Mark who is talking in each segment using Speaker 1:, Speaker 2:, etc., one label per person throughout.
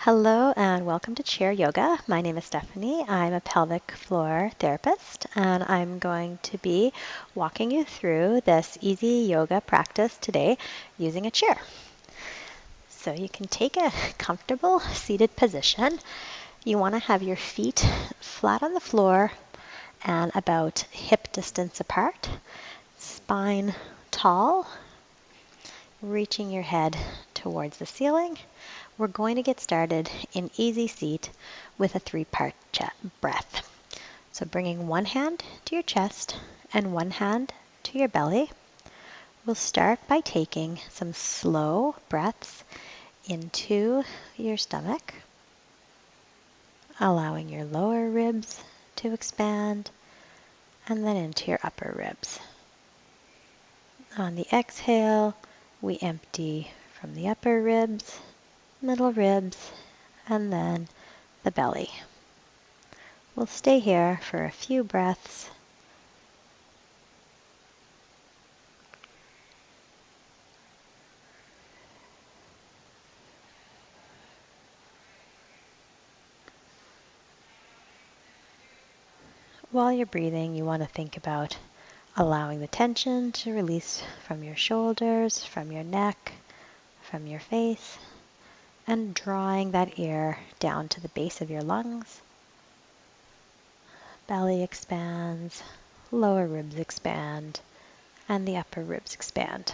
Speaker 1: Hello and welcome to Chair Yoga. My name is Stephanie. I'm a pelvic floor therapist and I'm going to be walking you through this easy yoga practice today using a chair. So you can take a comfortable seated position. You want to have your feet flat on the floor and about hip distance apart, spine tall, reaching your head towards the ceiling. We're going to get started in easy seat with a three-part breath. So bringing one hand to your chest and one hand to your belly. We'll start by taking some slow breaths into your stomach, allowing your lower ribs to expand, and then into your upper ribs. On the exhale, we empty from the upper ribs, middle ribs, and then the belly. We'll stay here for a few breaths. While you're breathing, you want to think about allowing the tension to release from your shoulders, from your neck, from your face, and drawing that air down to the base of your lungs. Belly expands, lower ribs expand, and the upper ribs expand.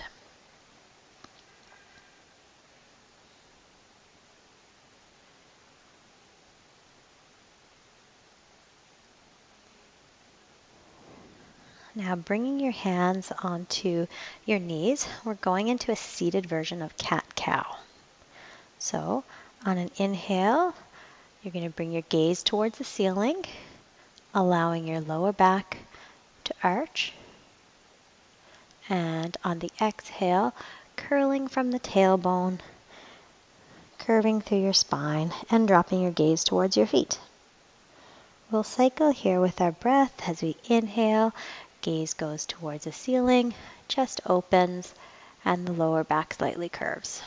Speaker 1: Now bringing your hands onto your knees, we're going into a seated version of cat-cow. So on an inhale, you're going to bring your gaze towards the ceiling, allowing your lower back to arch. And on the exhale, curling from the tailbone, curving through your spine, and dropping your gaze towards your feet. We'll cycle here with our breath as we inhale, gaze goes towards the ceiling, chest opens, and the lower back slightly curves.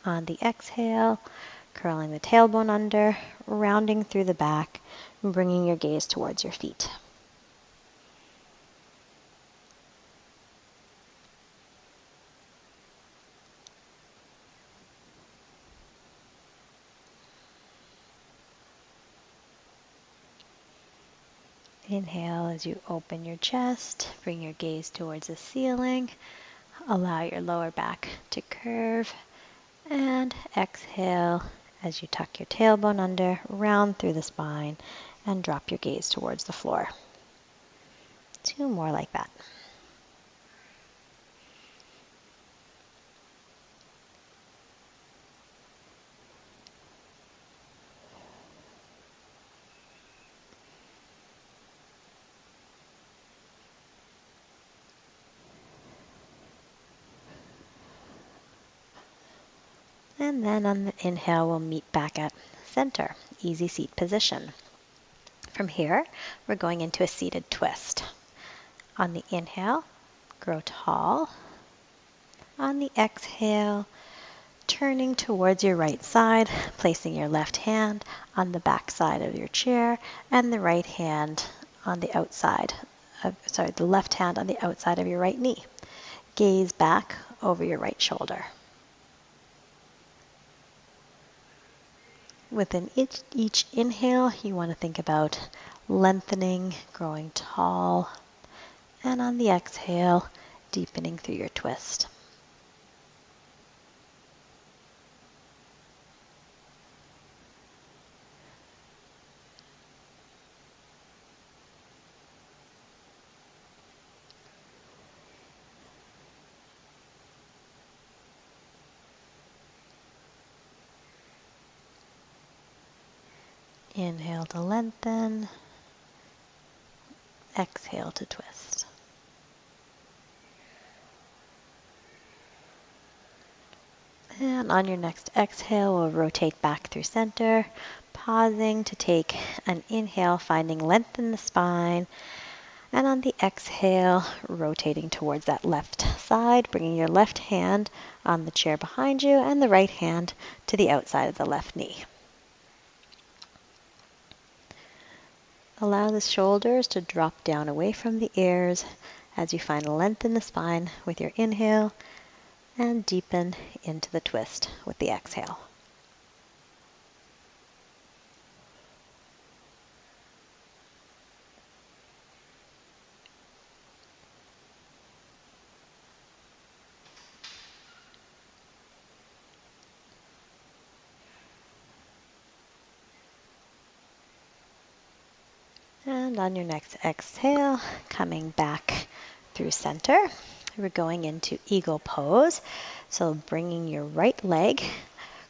Speaker 1: On the exhale, curling the tailbone under, rounding through the back, and bringing your gaze towards your feet. Inhale as you open your chest, bring your gaze towards the ceiling, allow your lower back to curve, and exhale as you tuck your tailbone under, round through the spine, and drop your gaze towards the floor. Two more like that. And then on the inhale, we'll meet back at center, easy seat position. From here, we're going into a seated twist. On the inhale, grow tall. On the exhale, turning towards your right side, placing your left hand on the back side of your chair and the right hand on the outside the left hand on the outside of your right knee. Gaze back over your right shoulder. Within each inhale, you want to think about lengthening, growing tall, and on the exhale, deepening through your twist. Inhale to lengthen, exhale to twist. And on your next exhale, we'll rotate back through center, pausing to take an inhale, finding length in the spine, And on the exhale, rotating towards that left side, bringing your left hand on the chair behind you and the right hand to the outside of the left knee. Allow the shoulders to drop down away from the ears as you find length in the spine with your inhale and deepen into the twist with the exhale. And on your next exhale, coming back through center, we're going into eagle pose. So bringing your right leg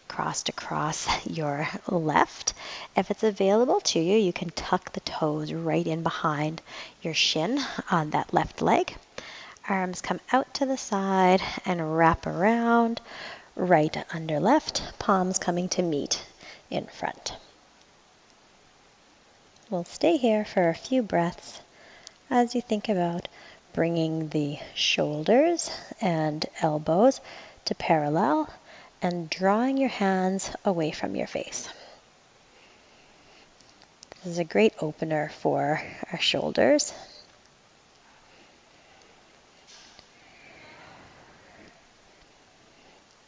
Speaker 1: crossed across your left. If it's available to you, you can tuck the toes right in behind your shin on that left leg. Arms come out to the side and wrap around, right under left, palms coming to meet in front. We'll stay here for a few breaths as you think about bringing the shoulders and elbows to parallel and drawing your hands away from your face. This is a great opener for our shoulders.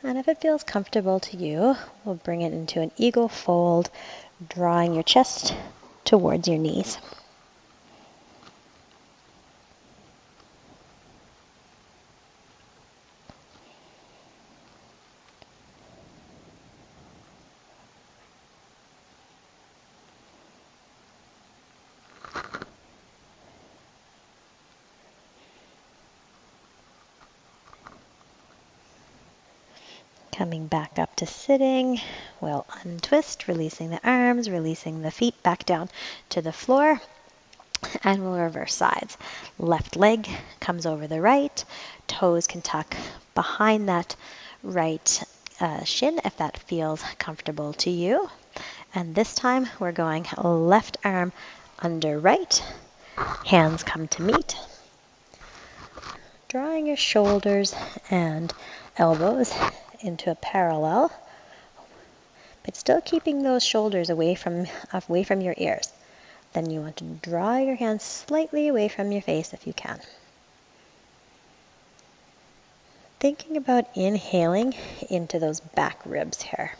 Speaker 1: And if it feels comfortable to you, we'll bring it into an eagle fold, drawing your chest towards your knees. Coming back up to sitting, we'll untwist, releasing the arms, releasing the feet back down to the floor, and we'll reverse sides. Left leg comes over the right, toes can tuck behind that right shin if that feels comfortable to you. And this time we're going left arm under right, hands come to meet, drawing your shoulders and elbows into a parallel, but still keeping those shoulders away from your ears. Then you want to draw your hands slightly away from your face if you can. Thinking about inhaling into those back ribs here.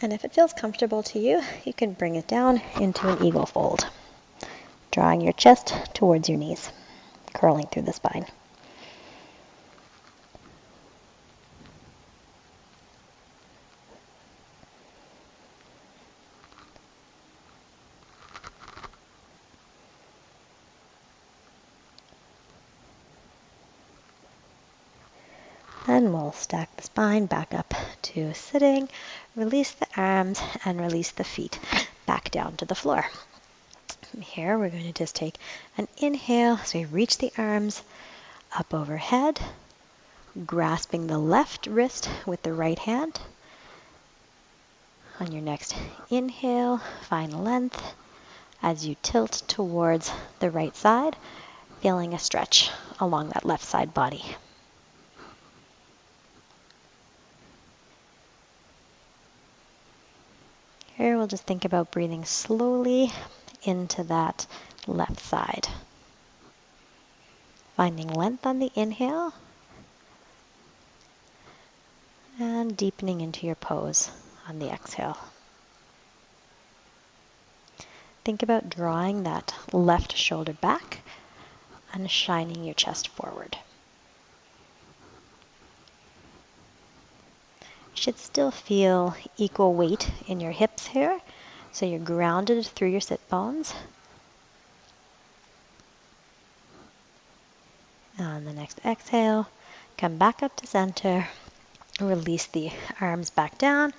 Speaker 1: And if it feels comfortable to you, you can bring it down into an eagle fold, drawing your chest towards your knees, curling through the spine. And we'll stack the spine back up to sitting, release the arms, and release the feet back down to the floor. Here we're going to just take an inhale as we reach the arms up overhead, grasping the left wrist with the right hand. On your next inhale, find length as you tilt towards the right side, feeling a stretch along that left side body. Here we'll just think about breathing slowly into that left side. Finding length on the inhale and deepening into your pose on the exhale. Think about drawing that left shoulder back and shining your chest forward. You should still feel equal weight in your hips here, so you're grounded through your sit bones. On the next exhale, come back up to center, release the arms back down,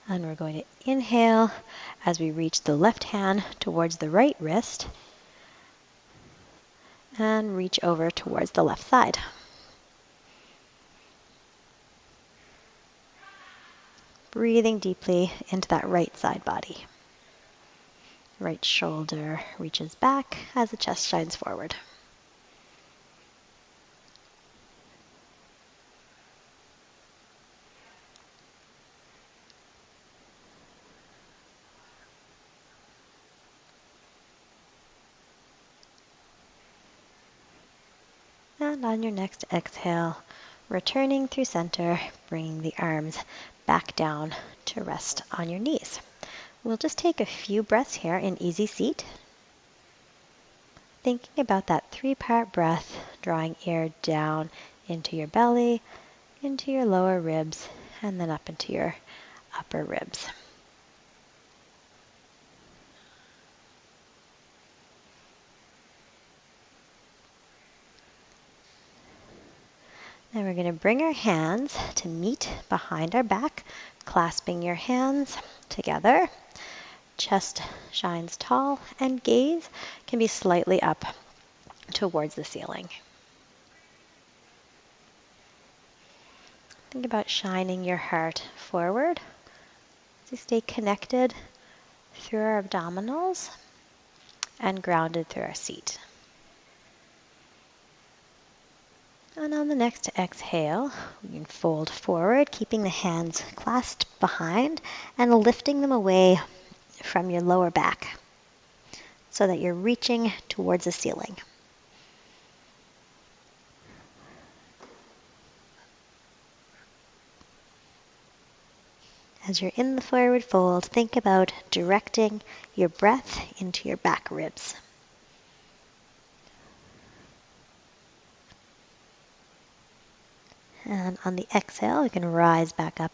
Speaker 1: and we're going to inhale as we reach the left hand towards the right wrist and reach over towards the left side. breathing deeply into that right side body. Right shoulder reaches back as the chest shines forward. And on your next exhale, returning through center, bringing the arms back down to rest on your knees. We'll just take a few breaths here in easy seat, thinking about that 3-part breath, drawing air down into your belly, into your lower ribs, and then up into your upper ribs. Then we're going to bring our hands to meet behind our back, clasping your hands together. Chest shines tall, and gaze can be slightly up towards the ceiling. Think about shining your heart forward as you stay connected through our abdominals and grounded through our seat. And on the next exhale, we can fold forward, keeping the hands clasped behind and lifting them away from your lower back so that you're reaching towards the ceiling. As you're in the forward fold, think about directing your breath into your back ribs. And on the exhale, we can rise back up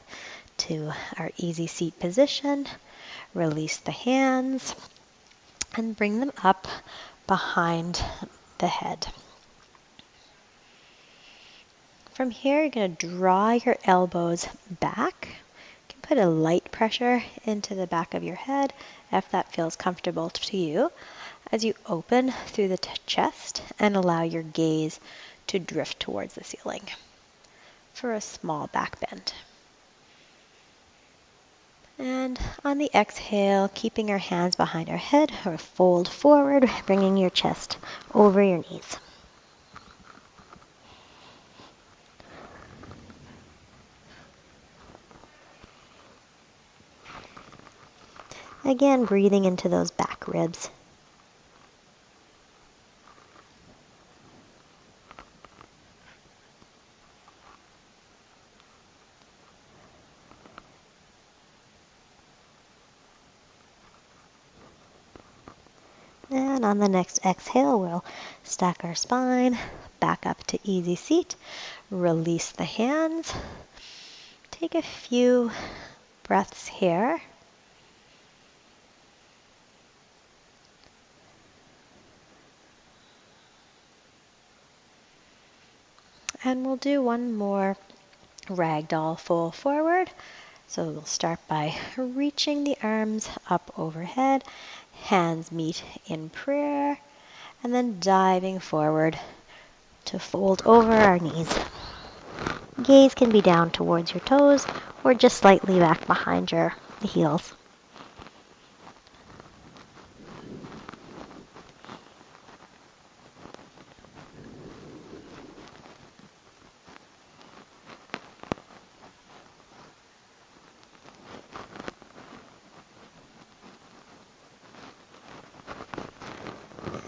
Speaker 1: to our easy seat position, release the hands, and bring them up behind the head. From here, you're going to draw your elbows back. You can put a light pressure into the back of your head if that feels comfortable to you, as you open through the chest and allow your gaze to drift towards the ceiling for a small back bend. And on the exhale, keeping our hands behind our head or fold forward, bringing your chest over your knees. Again, breathing into those back ribs. And on the next exhale, we'll stack our spine, back up to easy seat, release the hands. Take a few breaths here. And we'll do one more ragdoll fold forward. So we'll start by reaching the arms up overhead, hands meet in prayer, and then diving forward to fold over our knees. Gaze can be down towards your toes or just slightly back behind your heels.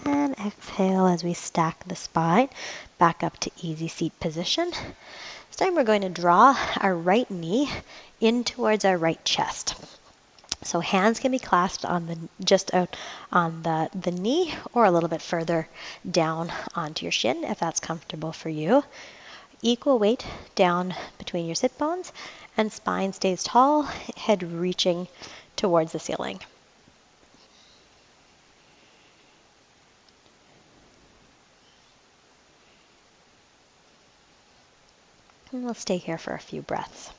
Speaker 1: And exhale as we stack the spine back up to easy seat position. This time we're going to draw our right knee in towards our right chest. So hands can be clasped on just out on the knee or a little bit further down onto your shin if that's comfortable for you. Equal weight down between your sit bones and spine stays tall, head reaching towards the ceiling. And we'll stay here for a few breaths.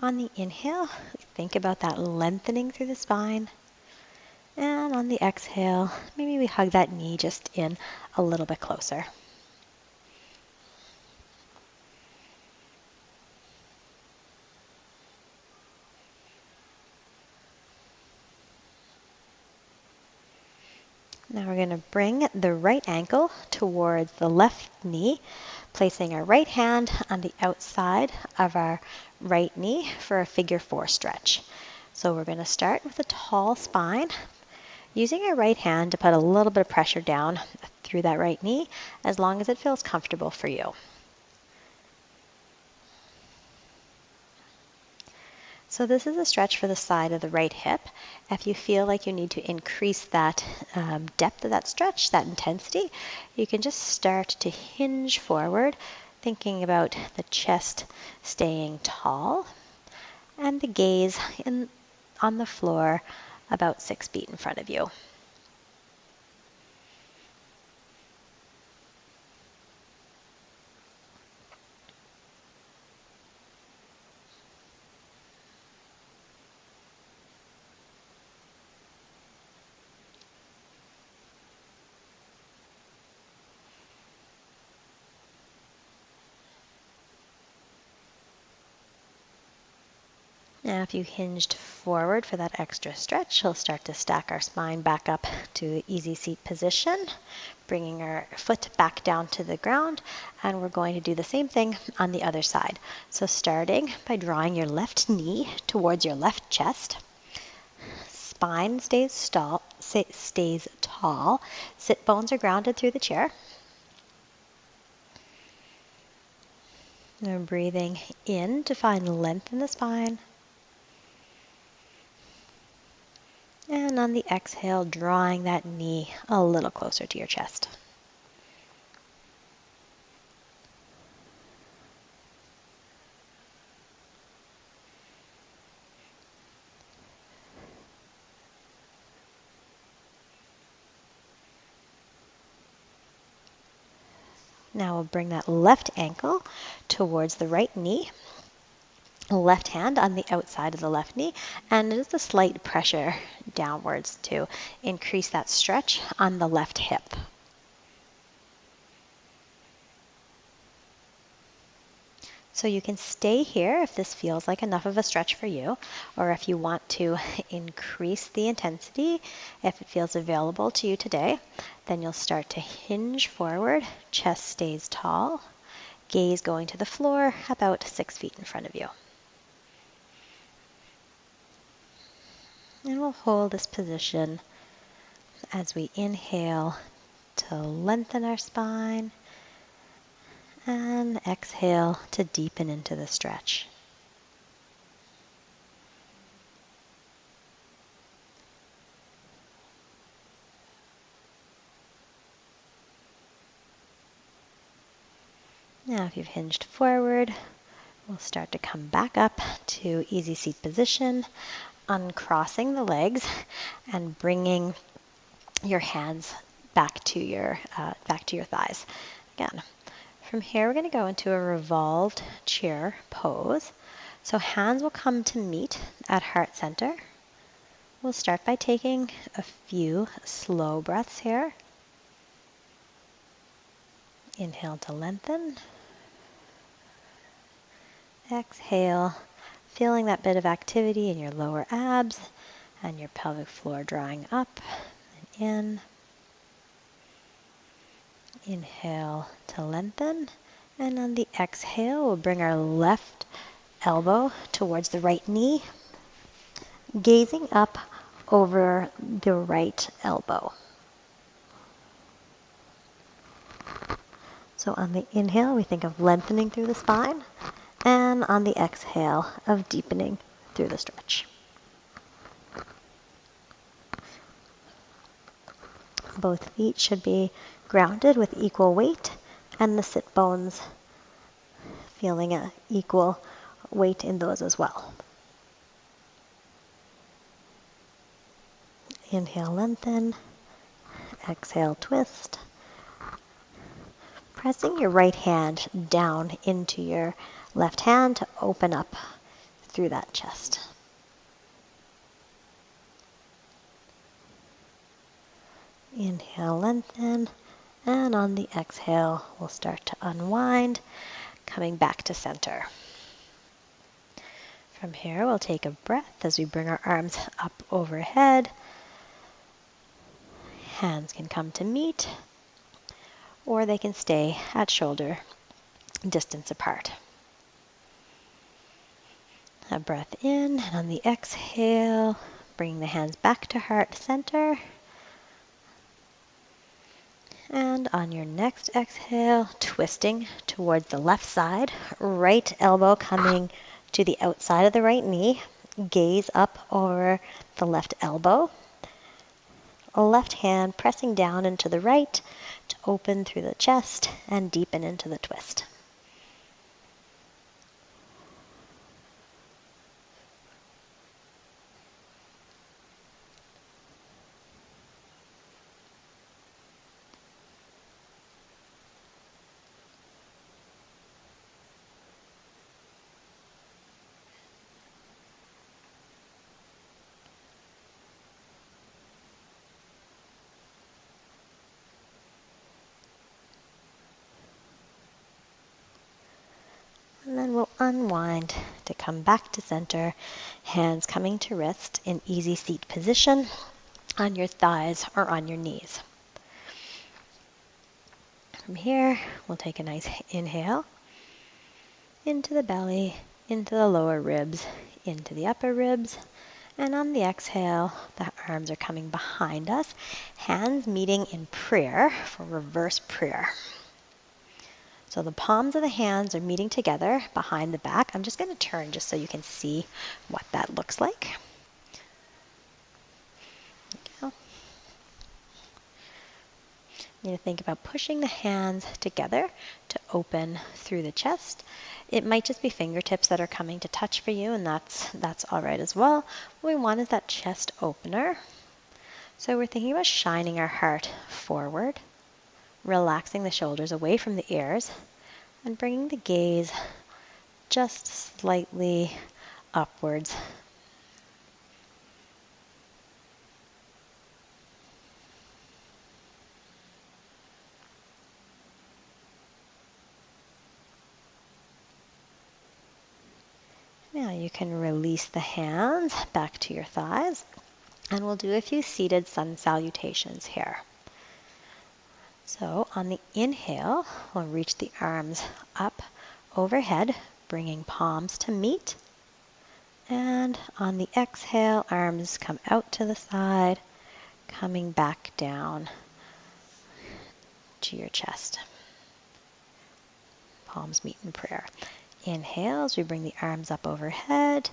Speaker 1: On the inhale, think about that lengthening through the spine. And on the exhale, maybe we hug that knee just in a little bit closer. Now we're going to bring the right ankle towards the left knee, placing our right hand on the outside of our right knee for a figure 4 stretch. So we're going to start with a tall spine, using our right hand to put a little bit of pressure down through that right knee as long as it feels comfortable for you. So this is a stretch for the side of the right hip. If you feel like you need to increase that depth of that stretch, that intensity, you can just start to hinge forward, thinking about the chest staying tall and the gaze on the floor about 6 feet in front of you. Now, if you hinged forward for that extra stretch, we'll start to stack our spine back up to the easy seat position, bringing our foot back down to the ground, and we're going to do the same thing on the other side. So starting by drawing your left knee towards your left chest, spine stays tall, sit bones are grounded through the chair. And breathing in to find length in the spine. And on the exhale, drawing that knee a little closer to your chest. Now we'll bring that left ankle towards the right knee. Left hand on the outside of the left knee, and just a slight pressure downwards to increase that stretch on the left hip. So you can stay here if this feels like enough of a stretch for you, or if you want to increase the intensity, if it feels available to you today, then you'll start to hinge forward, chest stays tall, gaze going to the floor about 6 feet in front of you. And we'll hold this position as we inhale to lengthen our spine and exhale to deepen into the stretch. Now if you've hinged forward, we'll start to come back up to easy seat position, uncrossing the legs and bringing your hands back to your thighs. Again, from here we're going to go into a revolved chair pose. So hands will come to meet at heart center. We'll start by taking a few slow breaths here. Inhale to lengthen. Exhale, feeling that bit of activity in your lower abs and your pelvic floor drawing up and in. Inhale to lengthen, and on the exhale, we'll bring our left elbow towards the right knee, gazing up over the right elbow. So on the inhale, we think of lengthening through the spine, and on the exhale, of deepening through the stretch. Both feet should be grounded with equal weight, and the sit bones feeling an equal weight in those as well. Inhale, lengthen. Exhale, twist. Pressing your right hand down into your left hand to open up through that chest. Inhale, lengthen, and on the exhale, we'll start to unwind, coming back to center. From here, we'll take a breath as we bring our arms up overhead, Hands can come to meet, or they can stay at shoulder distance apart. A breath in, and on the exhale, bring the hands back to heart center. And on your next exhale, twisting towards the left side, right elbow coming to the outside of the right knee, gaze up over the left elbow, left hand pressing down into the right to open through the chest and deepen into the twist. And then we'll unwind to come back to center, hands coming to rest in easy seat position on your thighs or on your knees. From here, we'll take a nice inhale into the belly, into the lower ribs, into the upper ribs. And on the exhale, the arms are coming behind us, hands meeting in prayer for reverse prayer. So the palms of the hands are meeting together behind the back. I'm just going to turn just so you can see what that looks like. There you go. You need to think about pushing the hands together to open through the chest. It might just be fingertips that are coming to touch for you, and that's all right as well. What we want is that chest opener. So we're thinking about shining our heart forward, relaxing the shoulders away from the ears, and bringing the gaze just slightly upwards. Now you can release the hands back to your thighs, and we'll do a few seated sun salutations here. So on the inhale, we'll reach the arms up overhead, bringing palms to meet. And on the exhale, arms come out to the side, coming back down to your chest. Palms meet in prayer. Inhale as we bring the arms up overhead.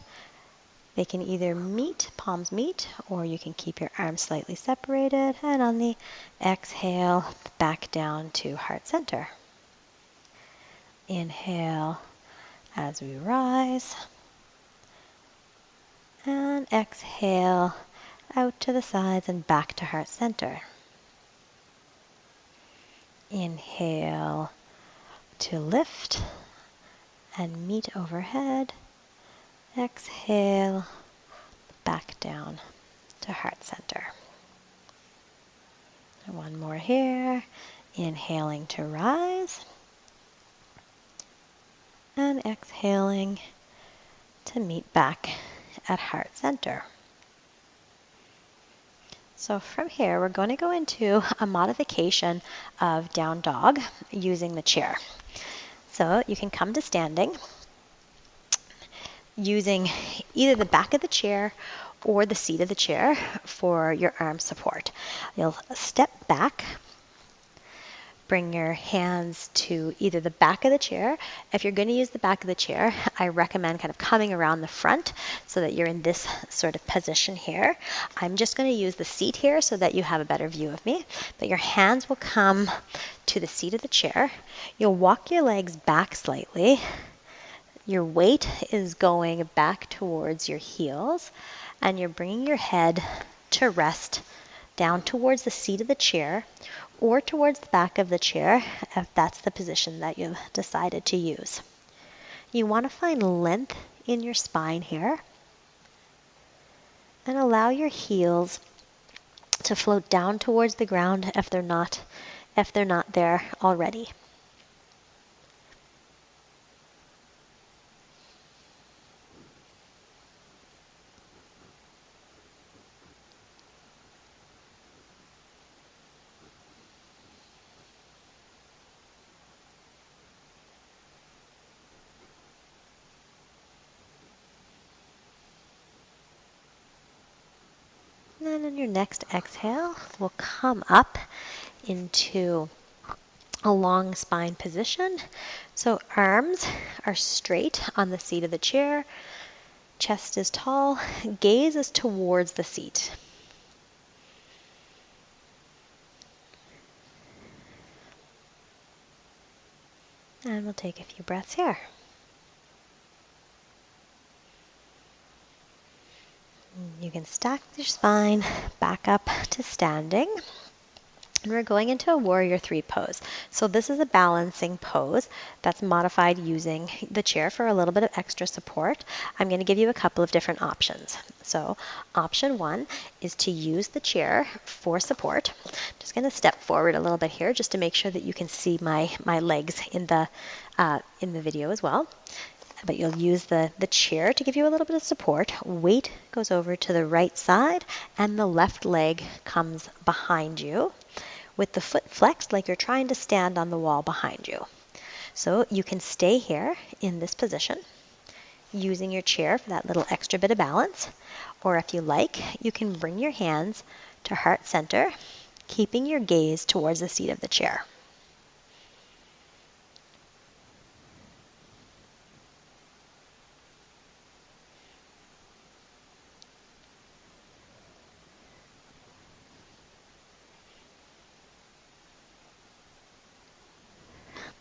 Speaker 1: They can either meet, palms meet, or you can keep your arms slightly separated. And on the exhale, back down to heart center. Inhale as we rise. And exhale out to the sides and back to heart center. Inhale to lift and meet overhead. Exhale back down to heart center. And one more here. Inhaling to rise. And exhaling to meet back at heart center. So from here, we're going to go into a modification of down dog using the chair. So you can come to standing using either the back of the chair or the seat of the chair for your arm support. You'll step back, bring your hands to either the back of the chair. If you're going to use the back of the chair, I recommend kind of coming around the front so that you're in this sort of position here. I'm just going to use the seat here so that you have a better view of me. But your hands will come to the seat of the chair. You'll walk your legs back slightly. Your weight is going back towards your heels, and you're bringing your head to rest down towards the seat of the chair or towards the back of the chair if that's the position that you've decided to use. You want to find length in your spine here and allow your heels to float down towards the ground if they're not there already. your next exhale, we'll come up into a long spine position. So arms are straight on the seat of the chair, chest is tall, gaze is towards the seat. And we'll take a few breaths here. You can stack your spine back up to standing. And we're going into a warrior three pose. So this is a balancing pose that's modified using the chair for a little bit of extra support. I'm going to give you a couple of different options. So option one is to use the chair for support. Just going to step forward a little bit here just to make sure that you can see my legs in the video as well. But you'll use the chair to give you a little bit of support. Weight goes over to the right side and the left leg comes behind you, with the foot flexed like you're trying to stand on the wall behind you. So you can stay here in this position using your chair for that little extra bit of balance, or if you like, you can bring your hands to heart center, keeping your gaze towards the seat of the chair.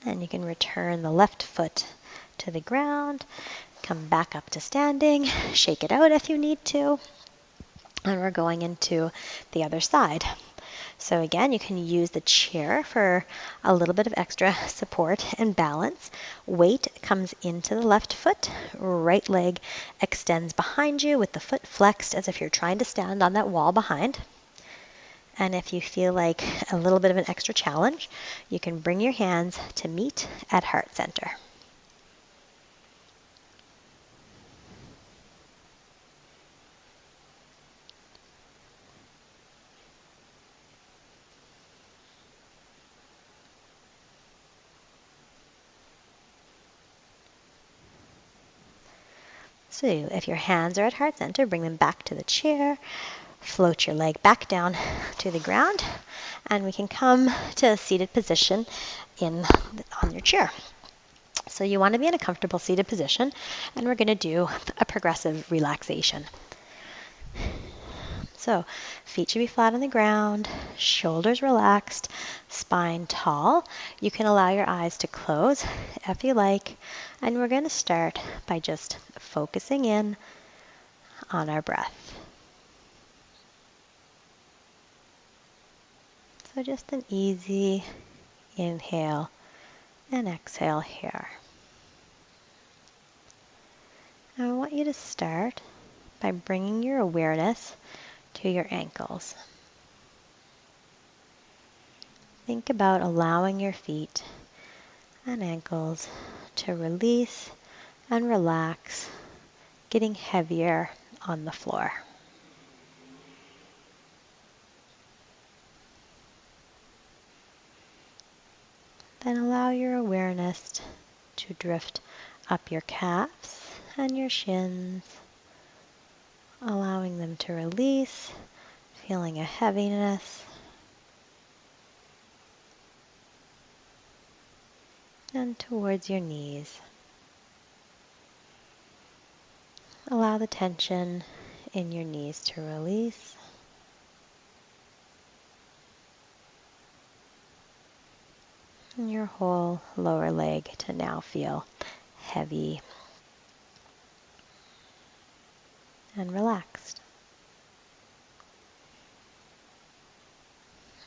Speaker 1: Then you can return the left foot to the ground, come back up to standing, shake it out if you need to, and we're going into the other side. So again, you can use the chair for a little bit of extra support and balance. Weight comes into the left foot, right leg extends behind you with the foot flexed as if you're trying to stand on that wall behind. And if you feel like a little bit of an extra challenge, you can bring your hands to meet at heart center. So if your hands are at heart center, bring them back to the chair. Float your leg back down to the ground, and we can come to a seated position on your chair. So you want to be in a comfortable seated position, and we're going to do a progressive relaxation. So feet should be flat on the ground, shoulders relaxed, spine tall. You can allow your eyes to close if you like, and we're going to start by just focusing in on our breath. So just an easy inhale and exhale here. Now I want you to start by bringing your awareness to your ankles. Think about allowing your feet and ankles to release and relax, getting heavier on the floor. Then allow your awareness to drift up your calves and your shins, allowing them to release, feeling a heaviness, and towards your knees. Allow the tension in your knees to release. And your whole lower leg to now feel heavy and relaxed.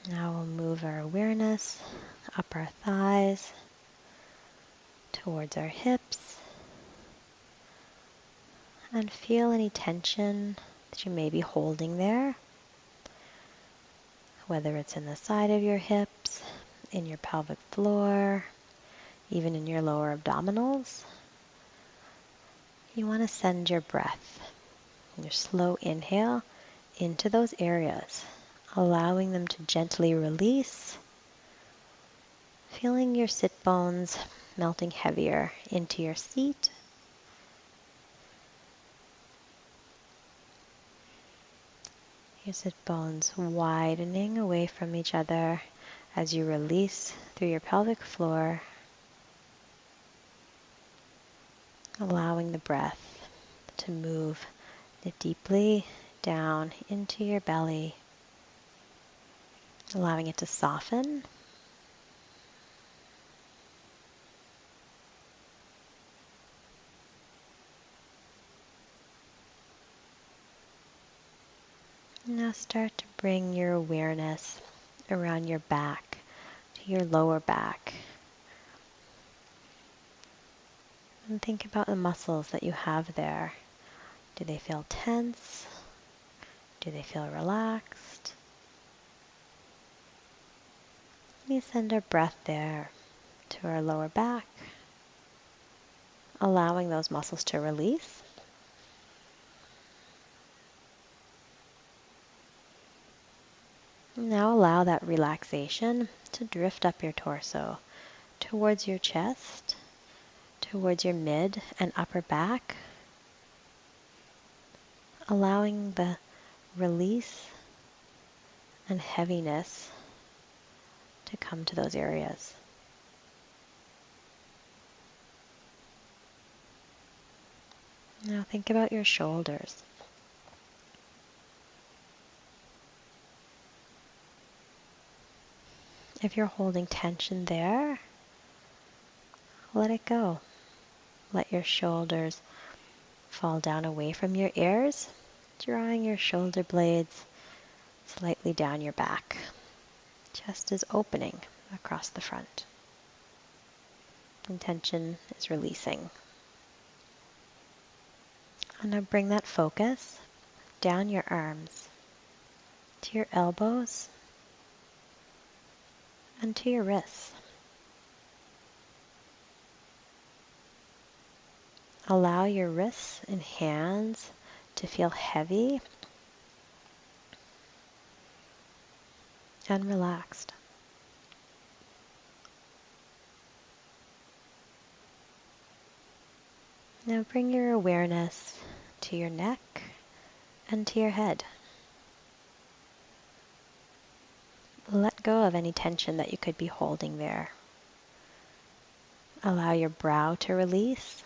Speaker 1: Now we'll move our awareness up our thighs, towards our hips, and feel any tension that you may be holding there, whether it's in the side of your hips, in your pelvic floor, even in your lower abdominals. You want to send your breath, your slow inhale, into those areas, allowing them to gently release, feeling your sit bones melting heavier into your seat. Your sit bones widening away from each other as you release through your pelvic floor, allowing the breath to move deeply down into your belly, allowing it to soften. Now start to bring your awareness around your back, to your lower back. And think about the muscles that you have there. Do they feel tense? Do they feel relaxed? We send our breath there to our lower back, allowing those muscles to release. Now allow that relaxation to drift up your torso, towards your chest, towards your mid and upper back, allowing the release and heaviness to come to those areas. Now think about your shoulders. If you're holding tension there, let it go. Let your shoulders fall down away from your ears, drawing your shoulder blades slightly down your back. Chest is opening across the front. And tension is releasing. And now bring that focus down your arms, to your elbows, and to your wrists. Allow your wrists and hands to feel heavy and relaxed. Now bring your awareness to your neck and to your head. Let go of any tension that you could be holding there. Allow your brow to release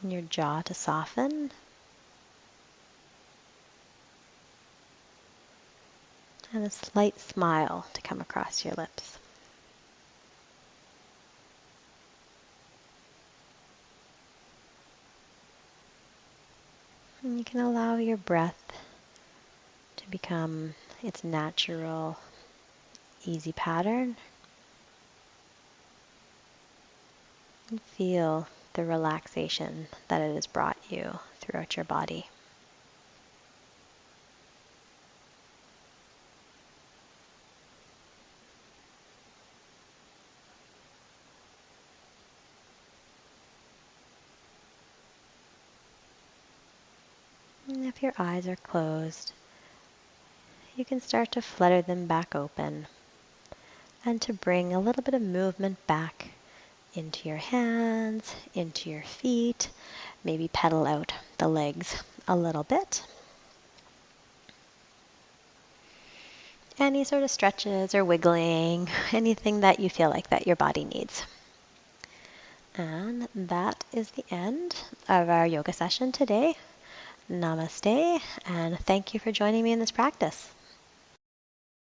Speaker 1: and your jaw to soften. And a slight smile to come across your lips. And you can allow your breath to become its natural, easy pattern. And feel the relaxation that it has brought you throughout your body. And if your eyes are closed, you can start to flutter them back open and to bring a little bit of movement back into your hands, into your feet. Maybe pedal out the legs a little bit. Any sort of stretches or wiggling, anything that you feel like that your body needs. And that is the end of our yoga session today. Namaste, and thank you for joining me in this practice.